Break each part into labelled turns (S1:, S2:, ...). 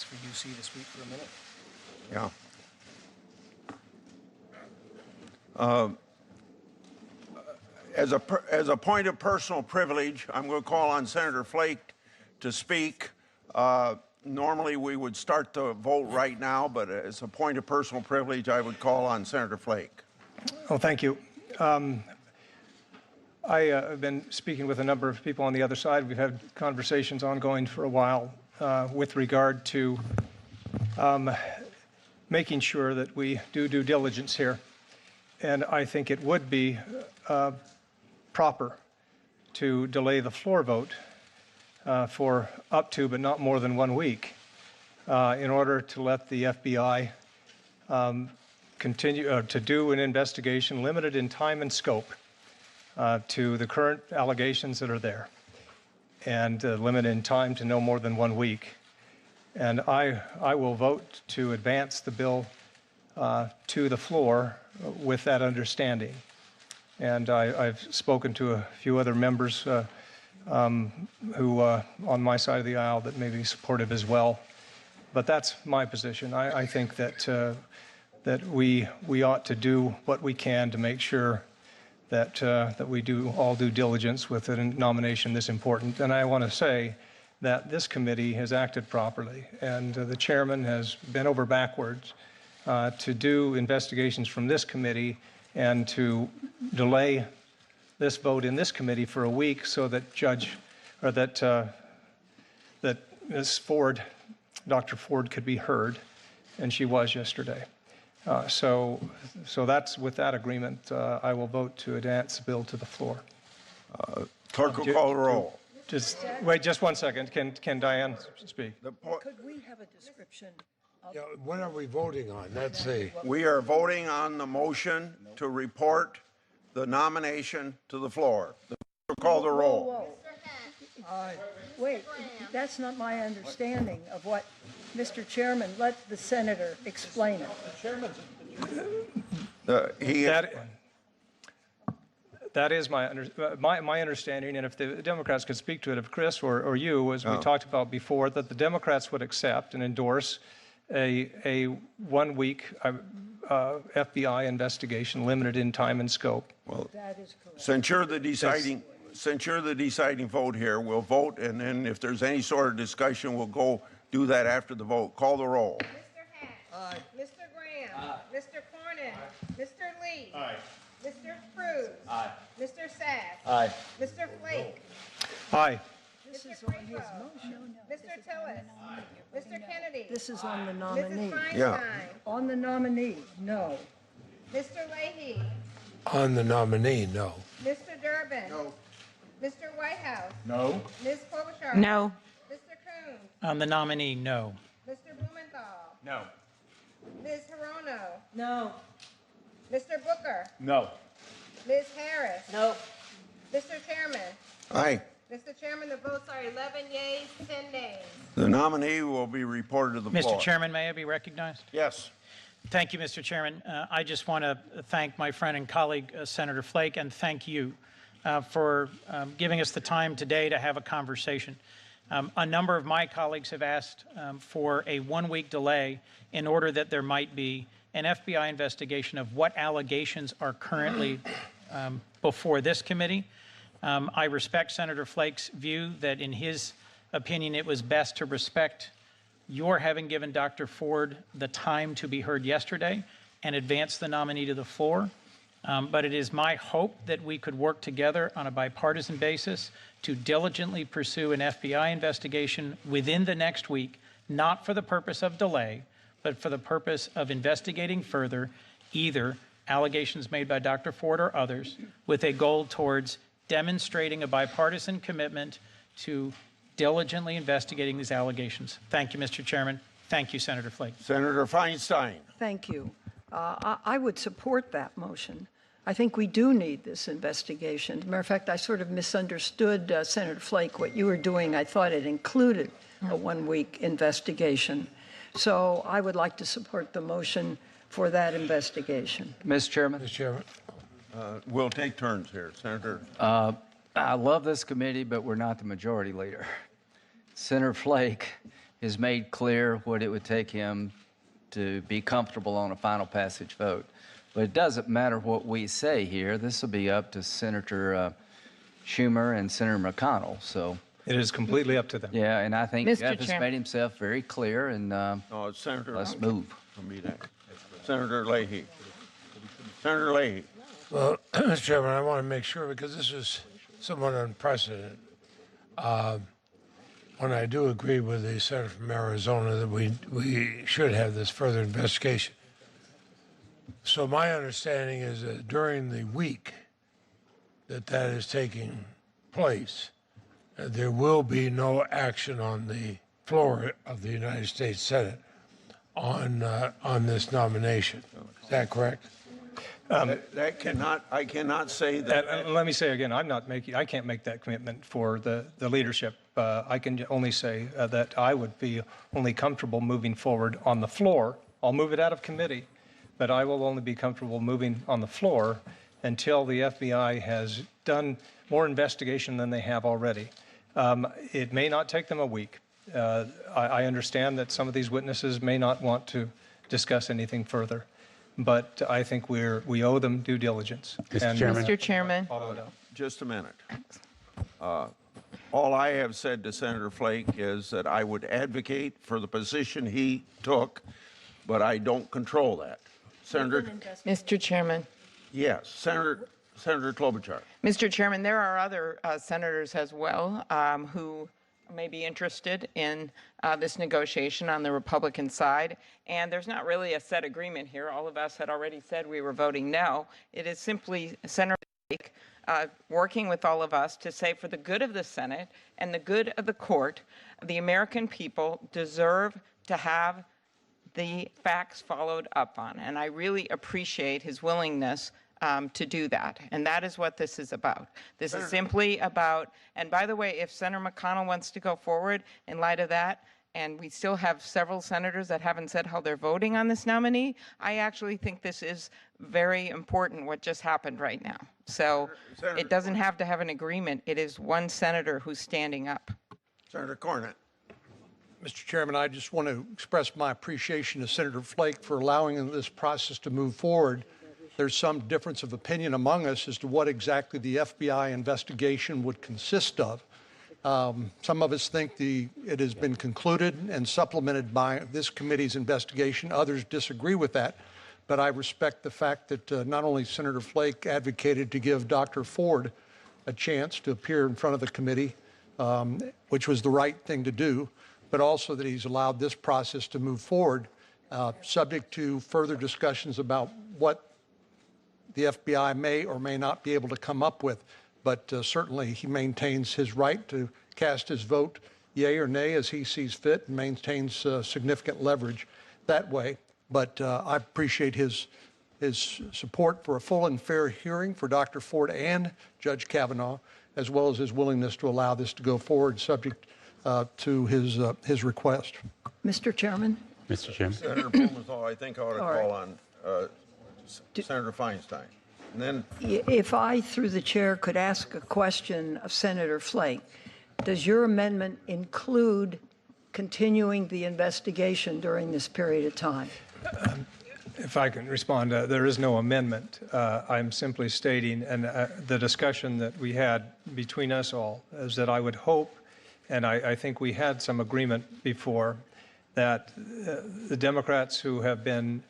S1: ask for UC to speak for a minute.
S2: Yeah. As a point of personal privilege, I'm going to call on Senator Flake to speak. Normally, we would start the vote right now, but as a point of personal privilege, I would call on Senator Flake.
S1: Oh, thank you. I have been speaking with a number of people on the other side. We've had conversations ongoing for a while with regard to making sure that we do due diligence here. And I think it would be proper to delay the floor vote for up to, but not more than 1 week, in order to let the FBI continue to do an investigation limited in time and scope to the current allegations that are there, and limited in time to no more than 1 week. And I will vote to advance the bill to the floor with that understanding. And I've spoken to a few other members who, on my side of the aisle, that may be supportive as well. But that's my position. I think that that we ought to do what we can to make sure that that we do all due diligence with a nomination this important. And I want to say that this committee has acted properly, and the chairman has bent over backwards to do investigations from this committee and to delay this vote in this committee for a week so that that Ms. Ford, Dr. Ford, could be heard, and she was yesterday. So that's with that agreement, I will vote to advance the bill to the floor.
S2: Clerk will call the roll.
S1: Just wait, just 1 second. Can Diane speak?
S3: Could we have a description?
S4: Yeah, what are we voting on? Let's see.
S2: We are voting on the motion to report the nomination to the floor. The clerk will call the roll.
S3: Whoa. Wait, that's not my understanding of what, Mr. Chairman, let the senator explain it.
S1: That is my understanding, and if the Democrats could speak to it, if Chris or you, as we talked about before, that the Democrats would accept and endorse a 1 week FBI investigation limited in time and scope.
S2: Well,
S3: That is correct.
S2: since you're the deciding vote here, we'll vote, and then if there's any sort of discussion, we'll go do that after the vote. Call the roll.
S5: Mr. Hatch. Aye. Mr. Graham. Aye. Mr. Cornyn. Mr. Lee. Aye. Mr. Cruz. Aye. Mr. Sass.
S6: Aye.
S5: Mr. Flake.
S1: Aye.
S3: This
S5: Mr.
S3: is on his
S5: Crapo.
S3: motion.
S5: Mr. Tillis. Mr. Kennedy.
S3: This is on the
S5: Mrs.
S3: nominee.
S5: Feinstein.
S2: Yeah.
S3: On the nominee, no.
S5: Mr. Leahy.
S4: On the nominee, no.
S5: Mr. Durbin. No. Mr. Whitehouse.
S6: No.
S5: Ms. Klobuchar.
S7: No.
S5: Mr. Coons.
S1: On the nominee, no.
S5: Mr. Blumenthal.
S6: No.
S5: Ms. Hirono.
S3: No.
S5: Mr. Booker.
S6: No.
S5: Ms. Harris.
S3: No.
S5: Mr. Chairman.
S2: Aye.
S5: Mr. Chairman, the votes are 11 yeas, 10 nays.
S2: The nominee will be reported to the floor.
S8: Mr. Chairman, may I be recognized?
S2: Yes.
S8: Thank you, Mr. Chairman. I just want to thank my friend and colleague, Senator Flake, and thank you for giving us the time today to have a conversation. A number of my colleagues have asked for a 1 week delay in order that there might be an FBI investigation of what allegations are currently before this committee. I respect Senator Flake's view that in his opinion it was best to respect your having given Dr. Ford the time to be heard yesterday and advance the nominee to the floor. But it is my hope that we could work together on a bipartisan basis to diligently pursue an FBI investigation within the next week, not for the purpose of delay, but for the purpose of investigating further either allegations made by Dr. Ford or others with a goal towards demonstrating a bipartisan commitment to diligently investigating these allegations. Thank you, Mr. Chairman. Thank you, Senator Flake.
S2: Senator Feinstein.
S3: Thank you. I would support that motion. I think we do need this investigation. As a matter of fact, I sort of misunderstood, Senator Flake, what you were doing. I thought it included a 1 week investigation. So I would like to support the motion for that investigation.
S6: Mr. Chairman,
S4: Mr. Chairman.
S2: We'll take turns here. Senator.
S6: I love this committee, but we're not the majority leader. Senator Flake has made clear what it would take him to be comfortable on a final passage vote. But it doesn't matter what we say here. This will be up to Senator Schumer and Senator McConnell. So
S1: It is completely up to them.
S6: yeah, and I think
S7: Mr.
S6: Jeff has
S7: Chairman.
S6: made himself very clear, and
S2: No, it's Senator.
S6: let's move.
S2: Senator Leahy. Senator Leahy.
S4: Well, Mr. Chairman, I want to make sure, because this is somewhat unprecedented. When I do agree with the senator from Arizona that we should have this further investigation. So my understanding is that during the week that is taking place, there will be no action on the floor of the United States Senate on this nomination. Is that correct?
S2: I cannot say that.
S1: And let me say again, I can't make that commitment for the leadership. I can only say that I would be only comfortable moving forward on the floor. I'll move it out of committee, but I will only be comfortable moving on the floor until the FBI has done more investigation than they have already. It may not take them a week. I understand that some of these witnesses may not want to discuss anything further, but I think we owe them due diligence.
S7: Mr. Chairman.
S1: Follow it up.
S2: Just a minute. All I have said to Senator Flake is that I would advocate for the position he took, but I don't control that. Senator,
S7: Mr. Chairman.
S2: yes, Senator Klobuchar.
S7: Mr. Chairman, there are other senators as well who may be interested in this negotiation on the Republican side. And there's not really a set agreement here. All of us had already said we were voting no. It is simply Senator Flake working with all of us to say, for the good of the Senate and the good of the court, the American people deserve to have the facts followed up on. And I really appreciate his willingness to do that. And that is what this is about. This is simply about, and by the way, if Senator McConnell wants to go forward in light of that, and we still have several senators that haven't said how they're voting on this nominee, I actually think this is very important what just happened right now. So it doesn't have to have an agreement. It is one senator who's standing up.
S2: Senator Cornett.
S9: Mr. Chairman, I just want to express my appreciation to Senator Flake for allowing this process to move forward. There's some difference of opinion among us as to what exactly the FBI investigation would consist of. Some of us think it has been concluded and supplemented by this committee's investigation. Others disagree with that. But I respect the fact that not only Senator Flake advocated to give Dr. Ford a chance to appear in front of the committee, which was the right thing to do, but also that he's allowed this process to move forward, subject to further discussions about what the FBI may or may not be able to come up with. But certainly he maintains his right to cast his vote yea or nay as he sees fit, and maintains significant leverage that way. But I appreciate his support for a full and fair hearing for Dr. Ford and Judge Kavanaugh, as well as his willingness to allow this to go forward subject to his request.
S3: Mr. Chairman?
S10: Mr. Chairman.
S2: Senator Blumenthal, I think I ought to call on Senator Feinstein. And then,
S3: If I, through the chair, could ask a question of Senator Flake, does your amendment include continuing the investigation during this period of time?
S1: If I can respond, there is no amendment. I'm simply stating, and the discussion that we had between us all is that I would hope, and I think we had some agreement before, that the Democrats who have been,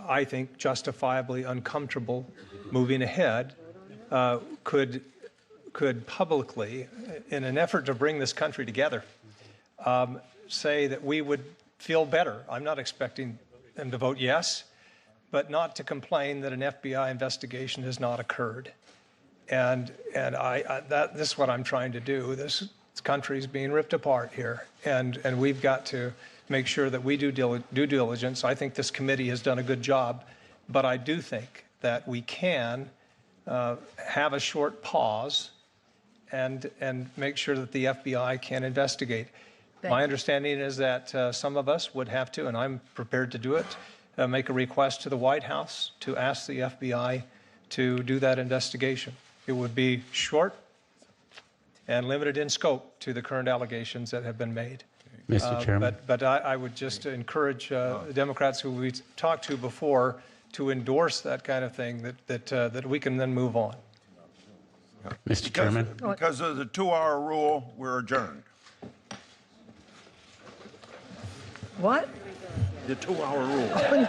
S1: I think, justifiably uncomfortable moving ahead could publicly, in an effort to bring this country together, say that we would feel better. I'm not expecting them to vote yes, but not to complain that an FBI investigation has not occurred. And this is what I'm trying to do. This country is being ripped apart here, and we've got to make sure that we do due diligence. I think this committee has done a good job, but I do think that we can have a short pause and make sure that the FBI can investigate. My understanding is that some of us would have to, and I'm prepared to do it, make a request to the White House to ask the FBI to do that investigation. It would be short and limited in scope to the current allegations that have been made.
S10: Mr. Chairman.
S1: But I would just encourage the Democrats who we talked to before to endorse that kind of thing, that we can then move on.
S10: Mr. Chairman.
S2: Because of the 2-hour rule, we're adjourned.
S3: What?
S2: The 2-hour rule.